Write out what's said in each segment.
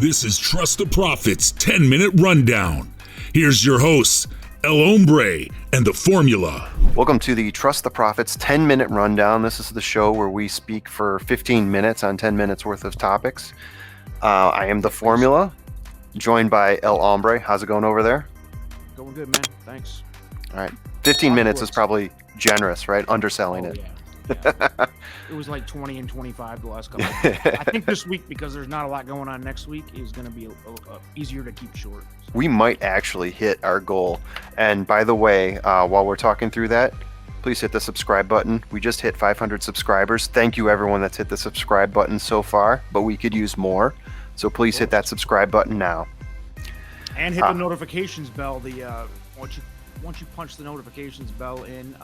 This is Trust the Profits 10-Minute Rundown. Here's your hosts, El Hombre and The Formula. Welcome to the Trust the Profits 10-Minute Rundown. This is the show where we speak for 15 minutes on 10 minutes worth of topics. I am The Formula, joined by El Hombre. How's it going over there? Going good, man. Thanks. All right. 15 minutes is probably generous, right? Underselling it. Yeah. It was like 20 and 25 the last couple of weeks. I think this week, because there's not a lot going on next week, is going to be easier to keep short. So. We might actually hit our goal. And by the way, while we're talking through that, please hit the subscribe button. We just hit 500 subscribers. Thank you, everyone that's hit the subscribe button so far, but we could use more. So please hit that subscribe button now. And hit the notifications bell. Once you punch the notifications bell in,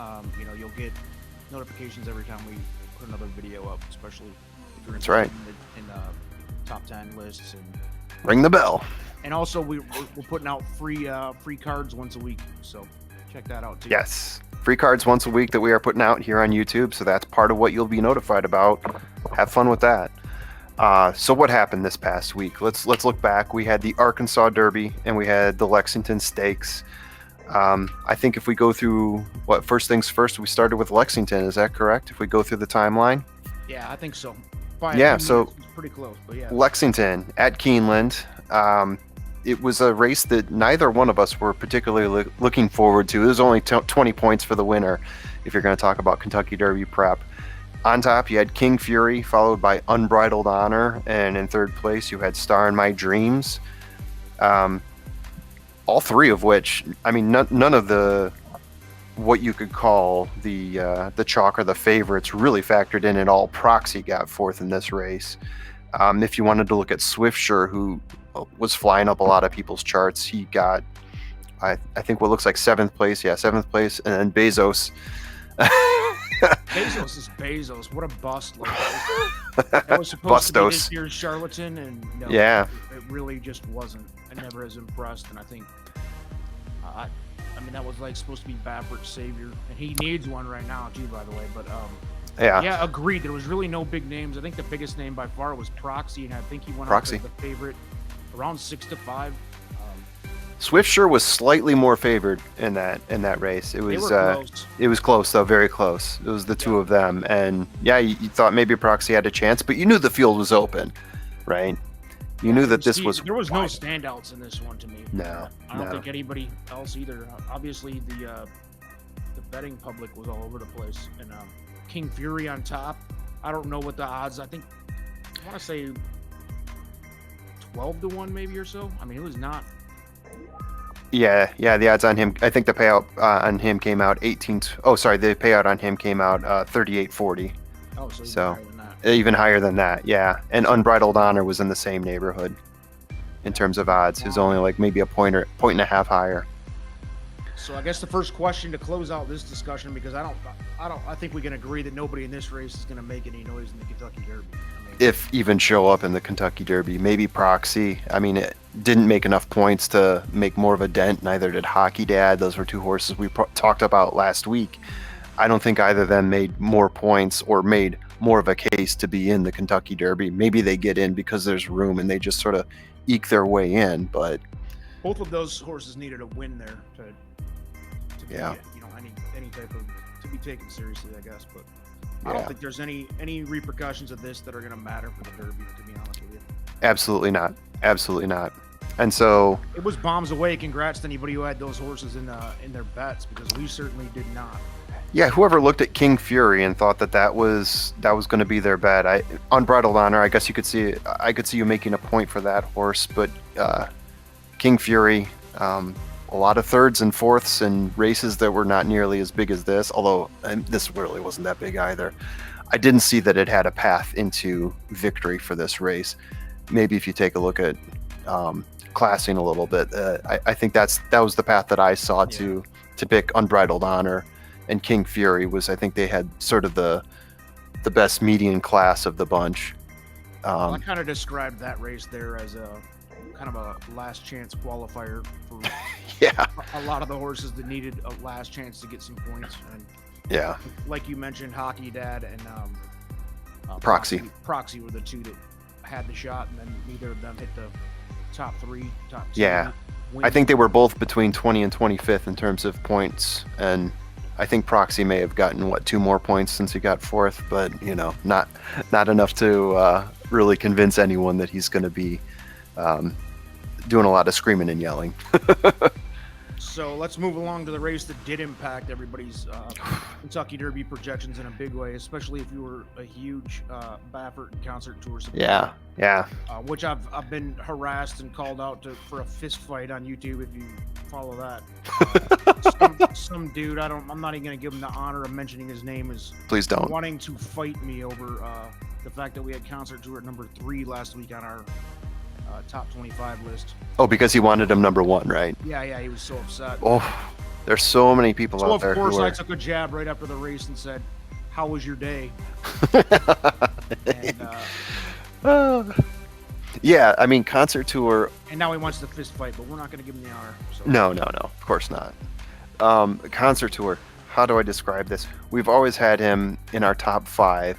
you'll get notifications every time we put another video up, especially if you're in top 10 lists. And ring the bell. And also, we're putting out free cards once a week, so check that out too. Yes, free cards once a week that we are putting out here on YouTube, so that's part of what you'll be notified about. Have fun with that. So what happened this past week? Let's look back. We had the Arkansas Derby and we had the Lexington Stakes. I think if we go through first things first, we started with Lexington. Is that correct? If we go through the timeline? Yeah, I think so. So it's pretty close, but yeah. Lexington at Keeneland. It was a race that neither one of us were particularly looking forward to. It was only 20 points for the winner, if you're going to talk about Kentucky Derby prep. On top, you had King Fury, followed by Unbridled Honor, and in third place, you had Star in My Dreams. All three of which, I mean, none of the what you could call the chalk or the favorites really factored in at all. Proxy got fourth in this race. If you wanted to look at Swiftsure, who was flying up a lot of people's charts, he got, I think, what looks like seventh place. Yeah, seventh place, and then Bezos. Bezos is Bezos. What a bust! That was supposed to be this year's charlatan, and no, it really just wasn't. I never has impressed, and I think, that was like supposed to be Baffert's savior, and he needs one right now too, by the way. But yeah, agreed. There was really no big names. I think the biggest name by far was Proxy, and I think he went up as the favorite, around 6-5. Swiftsure was slightly more favored in that race. It was close. It was close though, very close. It was the two of them, and yeah, you thought maybe Proxy had a chance, but you knew the field was open, right? You knew that this was. There was no standouts in this one to me. No, I don't think anybody else either. Obviously, the betting public was all over the place, and King Fury on top. I don't know what the odds. I want to say 12-1 maybe or so. I mean, it was not. Yeah. The odds on him. I think the payout on him came out 18. The payout on him came out 38-40. Oh, so even higher than that. Yeah, and Unbridled Honor was in the same neighborhood in terms of odds. It was only like maybe a point and a half higher. So I guess the first question to close out this discussion, because I think we can agree that nobody in this race is going to make any noise in the Kentucky Derby. If even show up in the Kentucky Derby, maybe Proxy. I mean, it didn't make enough points to make more of a dent. Neither did Hockey Dad. Those were two horses we talked about last week. I don't think either of them made more points or made more of a case to be in the Kentucky Derby. Maybe they get in because there's room and they just sort of eke their way in. But both of those horses needed a win there to be, any type of to be taken seriously, I guess. But I don't think there's any repercussions of this that are going to matter for the Derby, to be honest with you. Absolutely not. Absolutely not. And so it was bombs away. Congrats to anybody who had those horses in their bets, because we certainly did not. Yeah, whoever looked at King Fury and thought that was going to be their bet. Unbridled Honor, I guess I could see you making a point for that horse, but King Fury, a lot of thirds and fourths in races that were not nearly as big as this, although this really wasn't that big either. I didn't see that it had a path into victory for this race. Maybe if you take a look at classing a little bit, I think that was the path that I saw to pick Unbridled Honor. And King Fury was, I think they had sort of the best median class of the bunch. I kind of described that race there as a kind of a last chance qualifier for a lot of the horses that needed a last chance to get some points. And like you mentioned, Hockey Dad and Proxy were the two that had the shot, and then neither of them hit the top 3, top 2. Yeah. I think they were both between 20 and 25th in terms of points, and I think Proxy may have gotten 2 more points since he got 4th, but not enough to really convince anyone that he's going to be doing a lot of screaming and yelling. So let's move along to the race that did impact everybody's Kentucky Derby projections in a big way, especially if you were a huge Baffert and Concert Tour supporter. Yeah. Which I've been harassed and called out for a fist fight on YouTube. If you follow that, some dude, I'm not even gonna give him the honor of mentioning his name, is Please don't. wanting to fight me over the fact that we had Concert Tour at number 3 last week on our top 25 list. Oh, because he wanted him number 1, right? Yeah, he was so upset. Oh, there's so many people out there. So of course I I took a jab right after the race and said, "How was your day?" And, yeah, I mean, Concert Tour. and now he wants the fist fight, but we're not going to give him the honor. So. No, of course not. Concert Tour. How do I describe this? We've always had him in our top 5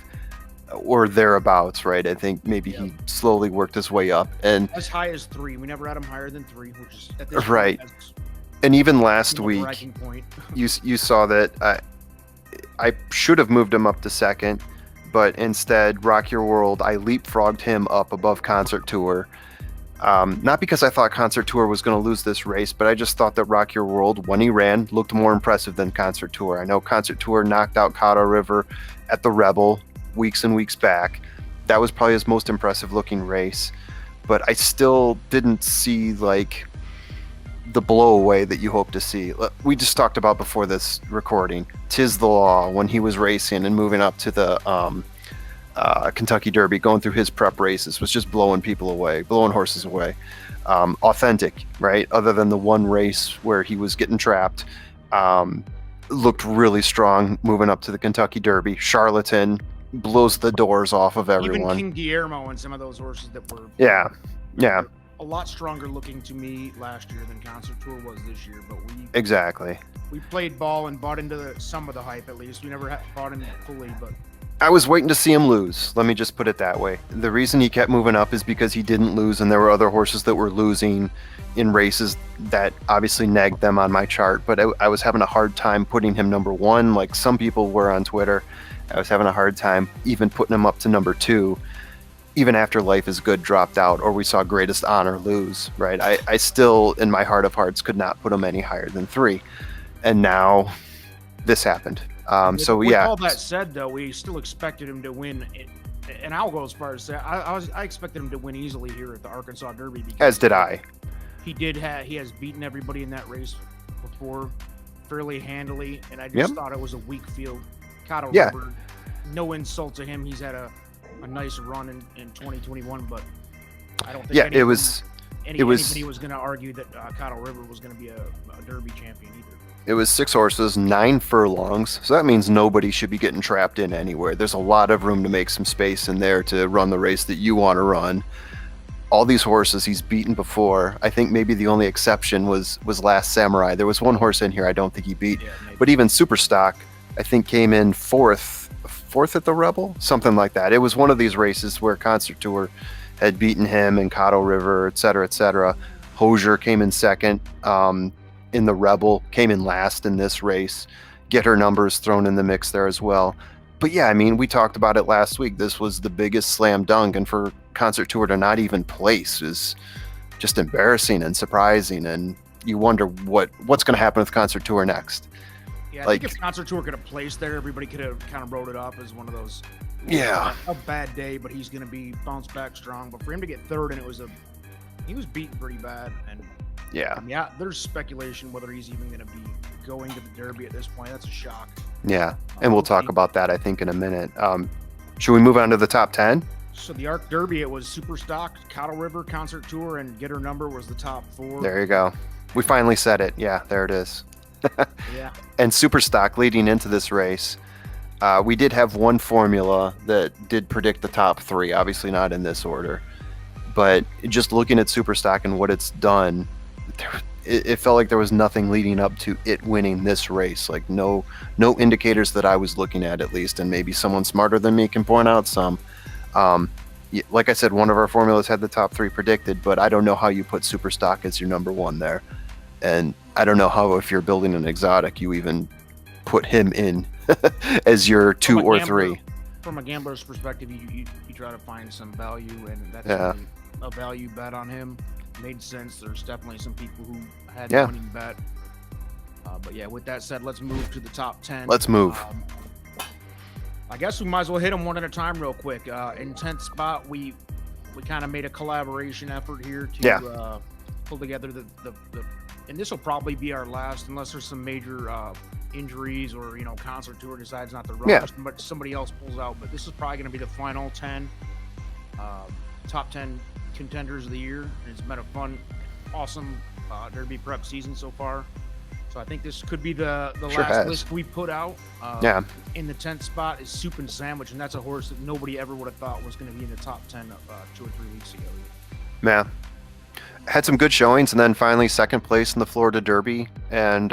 or thereabouts, right? I think maybe he slowly worked his way up, and as high as 3. We never had him higher than 3, which is at this right. Point, and even last week, point. you saw that I should have moved him up to 2nd, but instead, Rock Your World, I leapfrogged him up above Concert Tour. Not because I thought Concert Tour was going to lose this race, but I just thought that Rock Your World, when he ran, looked more impressive than Concert Tour. I know Concert Tour knocked out Caddo River at the Rebel weeks and weeks back. That was probably his most impressive looking race, but I still didn't see like the blowaway that you hope to see. We just talked about before this recording, Tis the Law, when he was racing and moving up to the Kentucky Derby, going through his prep races, was just blowing horses away. Authentic, right? Other than the one race where he was getting trapped, looked really strong moving up to the Kentucky Derby. Charlatan blows the doors off of everyone. Even King Guillermo and some of those horses that were a lot stronger looking to me last year than Concert Tour was this year. But we played ball and bought into some of the hype. At least we never bought into it fully, but I was waiting to see him lose. Let me just put it that way. The reason he kept moving up is because he didn't lose, and there were other horses that were losing in races that obviously nagged them on my chart. But I was having a hard time putting him number 1, like some people were on Twitter. I was having a hard time even putting him up to number 2, even after Life is Good dropped out, or we saw Greatest Honor lose, right? I still, in my heart of hearts, could not put him any higher than 3. And now this happened. With all that said, though, we still expected him to win. And I'll go as far as say I expected him to win easily here at the Arkansas Derby. As did I. He has beaten everybody in that race before fairly handily, and I just thought it was a weak field. Caddo River, no insult to him. He's had a nice run in 2021, but I don't think anybody was going to argue that Caddo River was going to be a Derby champion either. It was 6 horses, 9 furlongs, so that means nobody should be getting trapped in anywhere. There's a lot of room to make some space in there to run the race that you want to run. All these horses he's beaten before. I think maybe the only exception was Last Samurai. There was one horse in here I don't think he beat, but even Superstock, I think, came in fourth at the Rebel, something like that. It was one of these races where Concert Tour had beaten him in Caddo River, etc., etc. Hosier came in 2nd. In the Rebel, came in last in this race. Get Her Numbers thrown in the mix there as well. But yeah, I mean, we talked about it last week. This was the biggest slam dunk, and for Concert Tour to not even place is just embarrassing and surprising, and you wonder what's going to happen with Concert Tour next. Yeah, I think if Concert Tour could have placed there, everybody could have kind of wrote it off as one of those. A bad day, but he's going to be bounced back strong. But for him to get 3rd, and he was beaten pretty bad, and there's speculation whether he's even going to be going to the Derby at this point. That's a shock. Yeah, and we'll talk about that, I think, in a minute. Should we move on to the top 10? So the Arc Derby, it was Superstock, Caddo River, Concert Tour, and Get Her Number was the top 4. There you go. We finally said it. Yeah, there it is. Yeah. And Superstock leading into this race. We did have one formula that did predict the top 3, obviously not in this order. But just looking at Superstock and what it's done, it felt like there was nothing leading up to it winning this race. Like no indicators that I was looking at least, and maybe someone smarter than me can point out some. like I said, one of our formulas had the top 3 predicted, but I don't know how you put Super Stock as your number 1 there. And I don't know how, if you're building an exotic, you even put him in as your 2 or 3. From a gambler's perspective, you try to find some value, and that's Yeah. really a value bet on him. Made sense. There's definitely some people who had Yeah. winning bet. But yeah, with that said, let's move to the top 10. Let's move. I guess we might as well hit them one at a time real quick. In 10th spot, we kind of made a collaboration effort here to pull together the and this will probably be our last, unless there's some major injuries or, concert tour decides not to run, Yeah. but somebody else pulls out. But this is probably going to be the final 10 top 10 contenders of the year. And it's been a fun, awesome Derby prep season so far. So I think this could be the Sure last has. list we put out. Yeah. In the 10th spot is Soup and Sandwich, and that's a horse that nobody ever would have thought was going to be in the top 10 2 or 3 weeks ago. Yeah. Had some good showings, and then finally second place in the Florida Derby, and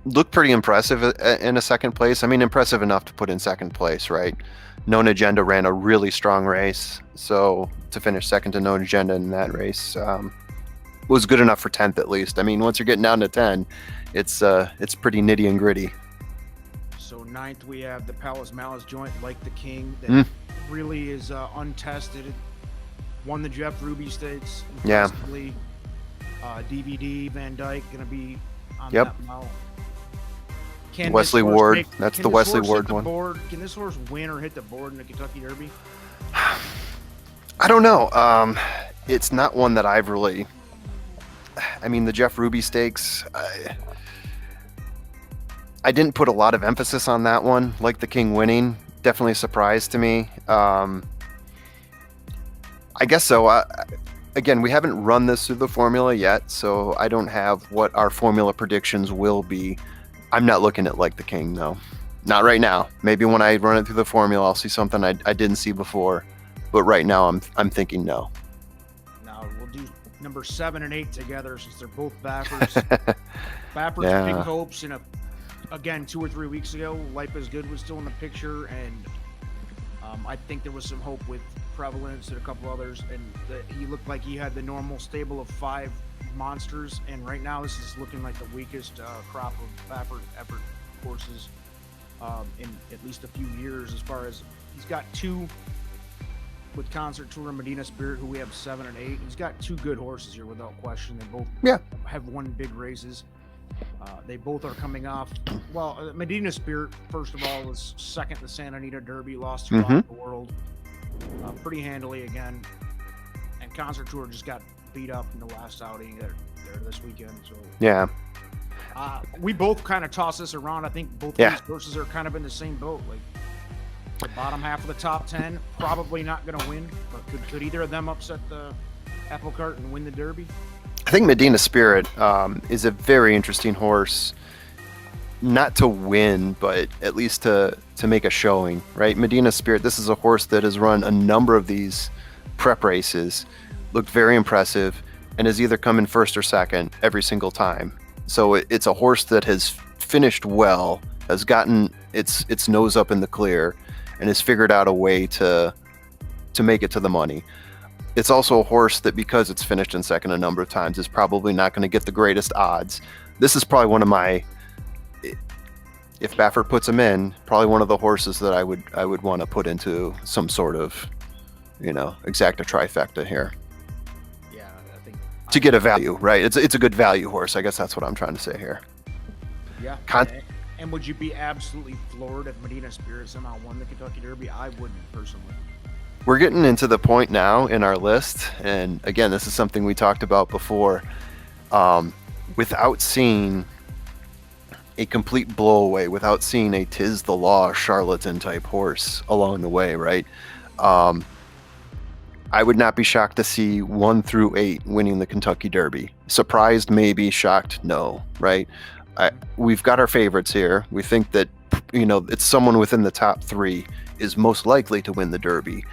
looked pretty impressive in a second place. I mean, impressive enough to put in second place, right? Known Agenda ran a really strong race, so to finish second to Known Agenda in that race was good enough for 10th at least. I mean, once you're getting down to 10, it's pretty nitty and gritty. So 9th, we have the Palace Malice joint, Like the King, that really is untested. Won the Jeff Ruby Stakes. Yeah. impressively. DVD, Van Dyke, going to be on Yep. that mount. Can Wesley this horse Ward. make- That's can the this Wesley horse Ward hit the one. board? Can this horse win or hit the board in the Kentucky Derby? I don't know. It's not one that I've really. I mean, the Jeff Ruby Stakes. I didn't put a lot of emphasis on that one. Like the King winning, definitely a surprise to me. I guess so. Again, we haven't run this through the formula yet, so I don't have what our formula predictions will be. I'm not looking at Like the King, though. Not right now. Maybe when I run it through the formula, I'll see something I didn't see before. But right now, I'm thinking no. Now we'll do number 7 and 8 together since they're both Baffer's. Baffer's Yeah. big hopes again 2 or 3 weeks ago. Life is Good was still in the picture, and I think there was some hope with Prevalence and a couple others, and he looked like he had the normal stable of 5 monsters. And right now, this is looking like the weakest crop of Baffert effort horses in at least a few years. As far as he's got 2. With Concert Tour and Medina Spirit, who we have 7 and 8, he's got 2 good horses here without question. They both have won big races. They both are coming off. Well, Medina Spirit, first of all, was second in the Santa Anita Derby, lost to the world pretty handily again. And Concert Tour just got beat up in the last outing there this weekend. So Yeah. we both kind of toss this around. I think both of these horses are kind of in the same boat. Like the bottom half of the top 10, probably not going to win, but could either of them upset the apple cart and win the Derby? I think Medina Spirit is a very interesting horse. Not to win, but at least to make a showing, right? Medina Spirit, this is a horse that has run a number of these prep races, looked very impressive, and has either come in first or second every single time. So it's a horse that has finished well, has gotten its nose up in the clear, and has figured out a way to make it to the money. It's also a horse that, because it's finished in second a number of times, is probably not going to get the greatest odds. This is probably one of my, if Baffert puts him in, probably one of the horses that I would want to put into some sort of, exacta trifecta here. Yeah, I think To get a value, right? It's a good value horse. I guess that's what I'm trying to say here. Yeah. And would you be absolutely floored if Medina Spirit somehow won the Kentucky Derby? I wouldn't, personally. We're getting into the point now in our list, and again, this is something we talked about before. Without seeing a complete blowaway, without seeing a 'tis the law charlatan type horse along the way, right? I would not be shocked to see 1 through 8 winning the Kentucky Derby. Surprised, maybe. Shocked, no, right? We've got our favorites here. We think that, it's someone within the top 3 is most likely to win the Derby,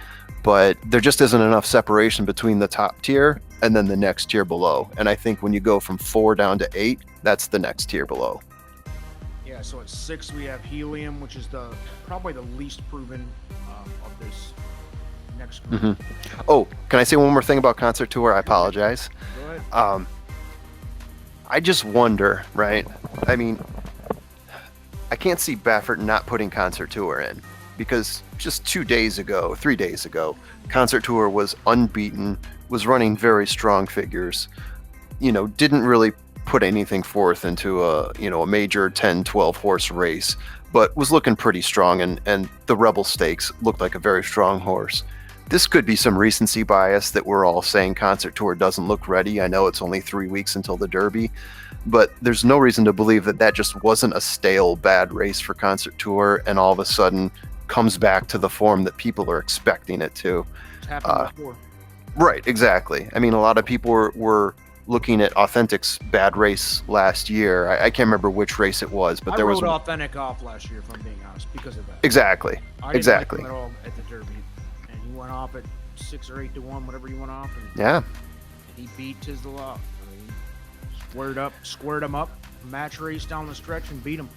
but there just isn't enough separation between the top tier and then the next tier below. And I think when you go from 4 down to 8, that's the next tier below. Yeah, so at 6 we have Helium, which is probably the least proven of this next. Oh, can I say one more thing about Concert Tour? I apologize. Go ahead. I just wonder, right? I mean, I can't see Baffert not putting Concert Tour in, because just 3 days ago, Concert Tour was unbeaten, was running very strong figures, didn't really put anything forth into a major 10, 12 horse race, but was looking pretty strong, and the Rebel Stakes looked like a very strong horse. This could be some recency bias that we're all saying Concert Tour doesn't look ready. I know it's only 3 weeks until the Derby, but there's no reason to believe that just wasn't a stale, bad race for Concert Tour, and all of a sudden comes back to the form that people are expecting it to. It's happened before. Right, exactly. I mean, a lot of people were looking at Authentic's bad race last year. I can't remember which race it was, but there was Authentic off last year, if I'm being honest, because of that. Exactly. I didn't like him at all at the Derby, and he went off at 6 or 8 to 1, whatever he went off, and yeah, he beat Tisdale. I mean, squared him up, match race down the stretch, and beat him.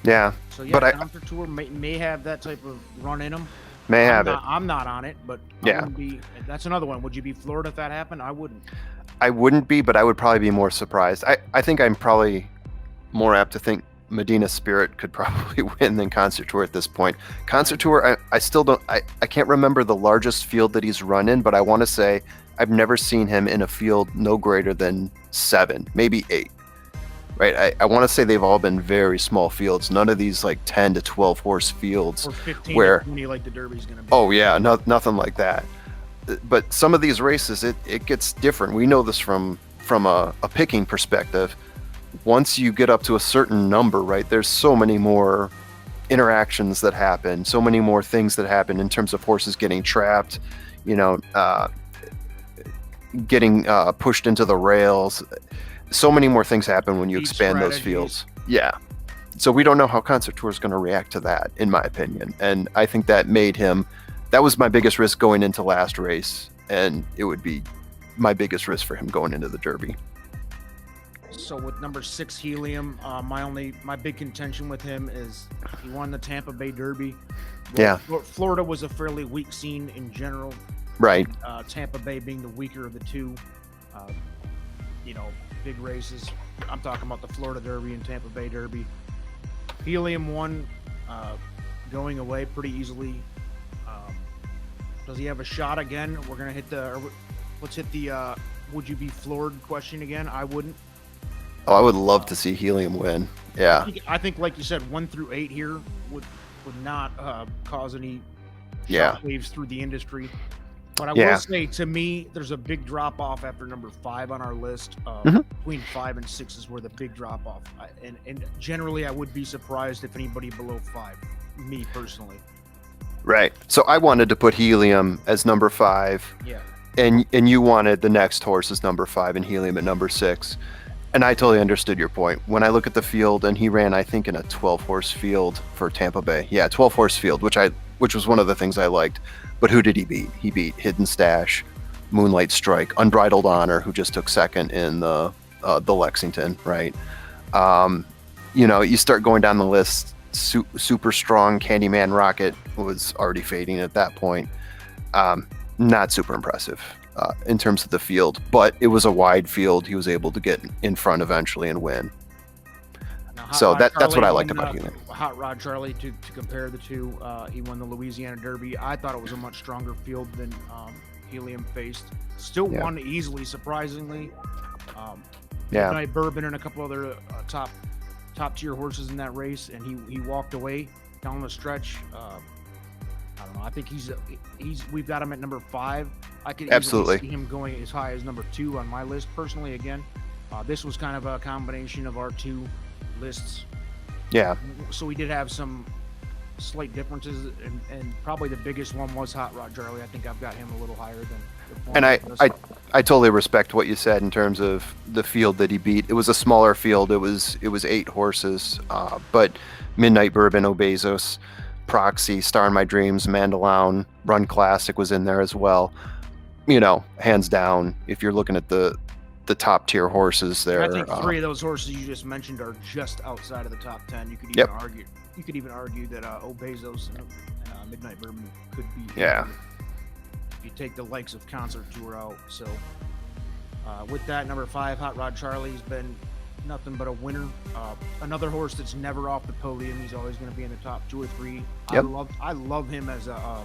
Yeah. So yeah, but Concert Tour may have that type of run in him. I'm not on it, but yeah, that's another one. Would you be floored if that happened? I wouldn't. I wouldn't be, but I would probably be more surprised. I think I'm probably more apt to think Medina Spirit could probably win than Concert Tour at this point. Concert Tour, I still don't, I can't remember the largest field that he's run in, but I want to say I've never seen him in a field no greater than 7, maybe 8. Right, I want to say they've all been very small fields. None of these like 10 to 12 horse fields, or 15 where to 20 like the Derby's going to be. Oh yeah, nothing like that. But some of these races, it gets different. We know this from a picking perspective. Once you get up to a certain number, right, there's so many more interactions that happen, so many more things that happen in terms of horses getting trapped, getting pushed into the rails. So many more things happen when you expand those fields. Yeah. So we don't know how Concert Tour is going to react to that, in my opinion. And I think that was my biggest risk going into last race, and it would be my biggest risk for him going into the Derby. So with number 6 Helium, my big contention with him is he won the Tampa Bay Derby. Yeah. Florida was a fairly weak scene in general. Right. Tampa Bay being the weaker of the two. Big races. I'm talking about the Florida Derby and Tampa Bay Derby. Helium won going away pretty easily. Does he have a shot again? Let's hit the would you be floored question again. I wouldn't. Oh, I would love to see Helium win. Yeah. I think like you said, 1 through 8 here would not cause any waves through the industry. But I will say, to me, there's a big drop off after number 5 on our list. Between 5 and 6 is where the big drop off. And generally, I would be surprised if anybody below 5. Me personally. Right. So I wanted to put Helium as number 5. Yeah. And you wanted the next horse as number 5 and Helium at number 6. And I totally understood your point. When I look at the field, and he ran, I think, in a 12-horse field for Tampa Bay. Yeah, 12-horse field, which was one of the things I liked. But who did he beat? He beat Hidden Stash, Moonlight Strike, Unbridled Honor, who just took second in the Lexington, right? You start going down the list. Super Strong, Candyman Rocket was already fading at that point. Not super impressive in terms of the field, but it was a wide field. He was able to get in front eventually and win. So that's what I liked about Helium. Hot Rod Charlie, to compare the two, he won the Louisiana Derby. I thought it was a much stronger field than Helium faced. Still won easily, surprisingly. Midnight Bourbon and a couple other top tier horses in that race, and he walked away down the stretch. I don't know. I think we've got him at number 5. I could easily see him going as high as number 2 on my list personally. Again, this was kind of a combination of our 2 lists. Yeah. So we did have some slight differences, and probably the biggest one was Hot Rod Charlie. I think I've got him a little higher than. And I totally respect what you said in terms of the field that he beat. It was a smaller field. It was 8 horses, but Midnight Bourbon, Obezos, Proxy, Star in My Dreams, Mandaloun, Run Classic was in there as well. Hands down, if you're looking at the top tier horses there. I think 3 of those horses you just mentioned are just outside of the top 10. You could even argue that Obezos and Midnight Bourbon could be. Yeah. you take the likes of Concert Tour out. So with that, number 5, Hot Rod Charlie's been nothing but a winner. Another horse that's never off the podium. He's always going to be in the top 2 or 3. Yep. I love him as a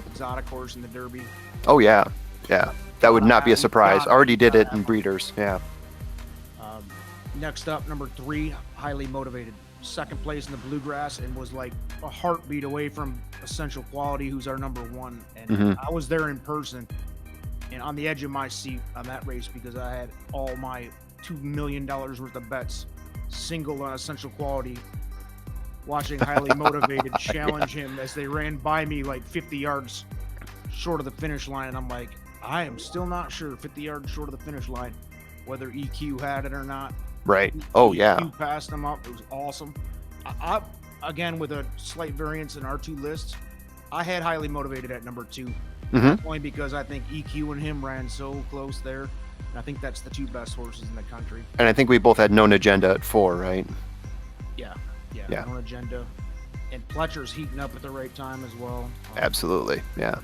exotic horse in the Derby. Oh yeah, yeah. That would not be a surprise. Already did it in breeders. Yeah. Next up, number 3, Highly Motivated. Second place in the Bluegrass and was like a heartbeat away from Essential Quality, who's our number 1. And I was there in person and on the edge of my seat on that race because I had all my $2 million worth of bets single on Essential Quality, watching Highly Motivated challenge him as they ran by me like 50 yards short of the finish line. And I'm like, I am still not sure, 50 yards short of the finish line, whether EQ had it or not. Right. Oh yeah. EQ passed him up. It was awesome. I again, with a slight variance in our 2 lists, I had Highly Motivated at number 2. Only because I think EQ and him ran so close there. And I think that's the 2 best horses in the country. And I think we both had Known Agenda at 4, right? Yeah. Known Agenda. And Pletcher's heating up at the right time as well. Absolutely. Yeah.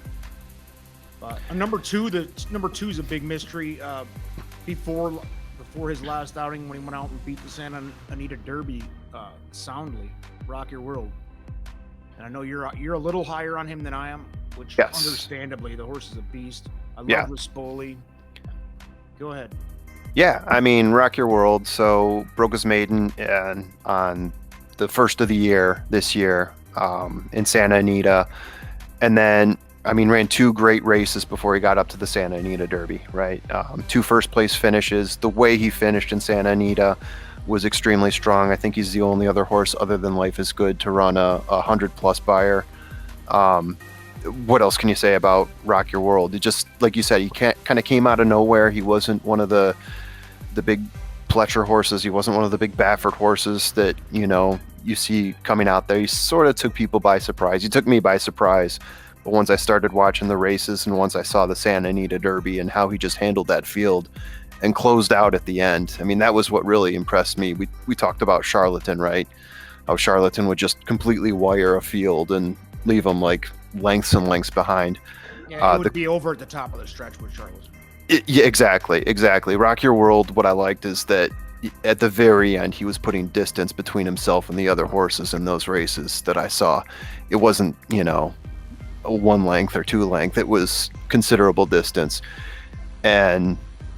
But number 2 is a big mystery. Before his last outing, when he went out and beat the Santa Anita Derby soundly, Rock Your World. And I know you're a little higher on him than I am, which understandably, the horse is a beast. I love Rispoli. Go ahead. Yeah, I mean, Rock Your World. So broke his maiden on the first of the year this year in Santa Anita, and then ran 2 great races before he got up to the Santa Anita Derby, right? 2 first-place finishes. The way he finished in Santa Anita was extremely strong. I think he's the only other horse other than Life is Good to run a 100-plus buyer. What else can you say about Rock Your World? It just, like you said, he kind of came out of nowhere. He wasn't one of the big Pletcher horses. He wasn't one of the big Baffert horses that, you see coming out there. He sort of took people by surprise. He took me by surprise. But once I started watching the races and once I saw the Santa Anita Derby and how he just handled that field and closed out at the end, that was what really impressed me. We talked about Charlatan, right? How Charlatan would just completely wire a field and leave him like lengths and lengths behind. Yeah, it would be over at the top of the stretch with Charlatan. Yeah, exactly. Rock Your World, what I liked is that at the very end, he was putting distance between himself and the other horses in those races that I saw. It wasn't, a 1 length or 2 length. It was considerable distance. And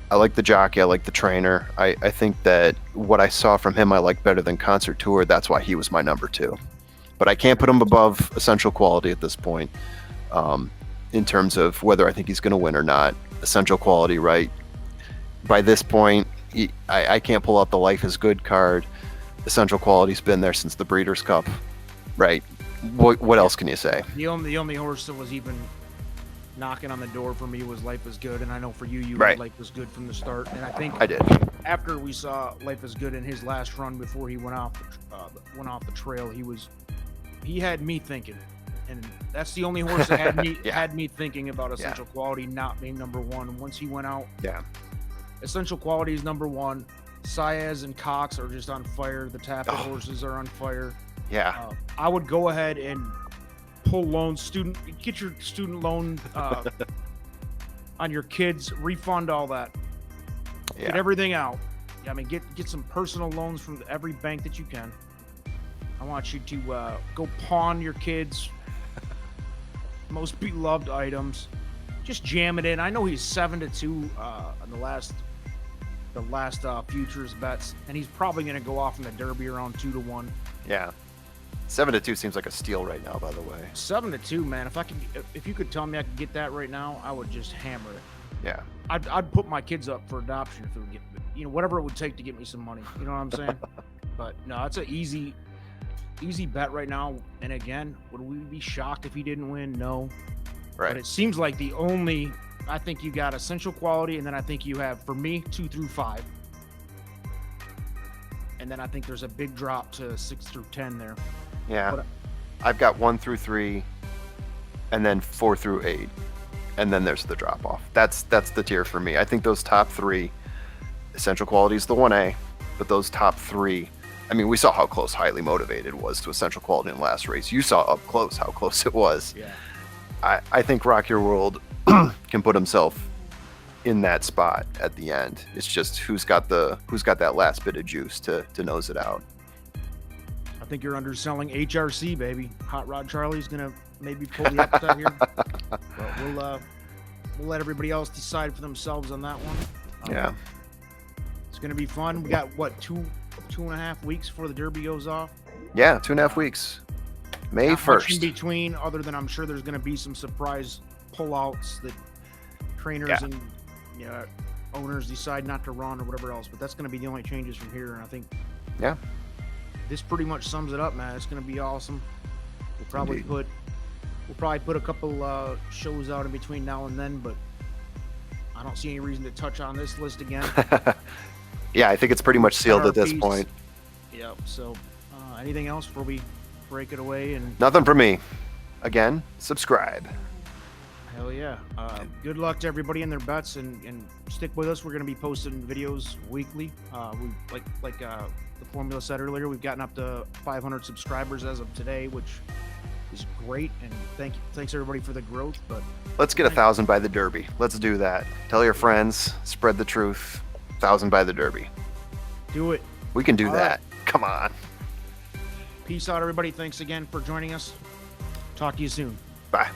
I like the jockey. I like the trainer. I think that what I saw from him, I like better than Concert Tour. That's why he was my number 2. But I can't put him above Essential Quality at this point in terms of whether I think he's going to win or not. Essential Quality, right? By this point, I can't pull out the Life is Good card. Essential Quality's been there since the Breeders' Cup, right? What else can you say? The only horse that was even knocking on the door for me was Life is Good, and I know for you right. had Life is Good from the start, and I think I did. After we saw Life is Good in his last run before he went off the trail, he had me thinking, and that's the only horse that had me had me thinking about Essential Quality not being number 1. Once he went out, Essential Quality is number 1. Saez and Cox are just on fire. The Tappet horses are on fire. Yeah. I would go ahead and pull get your student loan on your kids, refund all that. Yeah. Get everything out. Get some personal loans from every bank that you can. I want you to go pawn your kids' most beloved items. Just jam it in. I know he's 7-2 on the last futures bets, and he's probably going to go off in the Derby around 2-1. Yeah. 7-2 seems like a steal right now, by the way. 7-2, man. If you could tell me I could get that right now, I would just hammer it. Yeah. I'd put my kids up for adoption if it would get, whatever it would take to get me some money. You know what I'm saying? But no, it's an easy bet right now. And again, would we be shocked if he didn't win? No. Right. But it seems like I think you got Essential Quality, and then I think you have, for me, 2 through 5. And then I think there's a big drop to 6 through 10 there. Yeah. But I've got 1 through 3, and then 4 through 8. And then there's the drop off. That's the tier for me. I think those top 3, Essential Quality is the 1A, but those top 3, we saw how close Highly Motivated was to Essential Quality in the last race. You saw up close how close it was. Yeah. I think Rock Your World can put himself in that spot at the end. It's just who's got that last bit of juice to nose it out. I think you're underselling HRC, baby. Hot Rod Charlie's gonna maybe pull the upset here. But we'll let everybody else decide for themselves on that one. Yeah. It's gonna be fun. We got what, two and a half weeks before the Derby goes off. Yeah, 2.5 weeks. May Not much 1st. in between, other than I'm sure there's gonna be some surprise pullouts that trainers and owners decide not to run or whatever else. But that's gonna be the only changes from here. And I think this pretty much sums it up, man. It's gonna be awesome. We'll probably put a couple shows out in between now and then, but I don't see any reason to touch on this list again. Yeah, I think it's pretty much sealed at this point. Yep. So, anything else before we break it away? And Nothing for me. Again, subscribe. hell yeah. Good luck to everybody in their bets, and stick with us. We're going to be posting videos weekly. We like the formula said earlier, we've gotten up to 500 subscribers as of today, which is great. And thanks everybody for the growth. But Let's get 1,000 by the Derby. Let's do that. Tell your friends. Spread the truth. 1,000 by the Derby. do it. We can do All that. Come on. Peace out, everybody. Thanks again for joining us. Talk to you soon. Bye.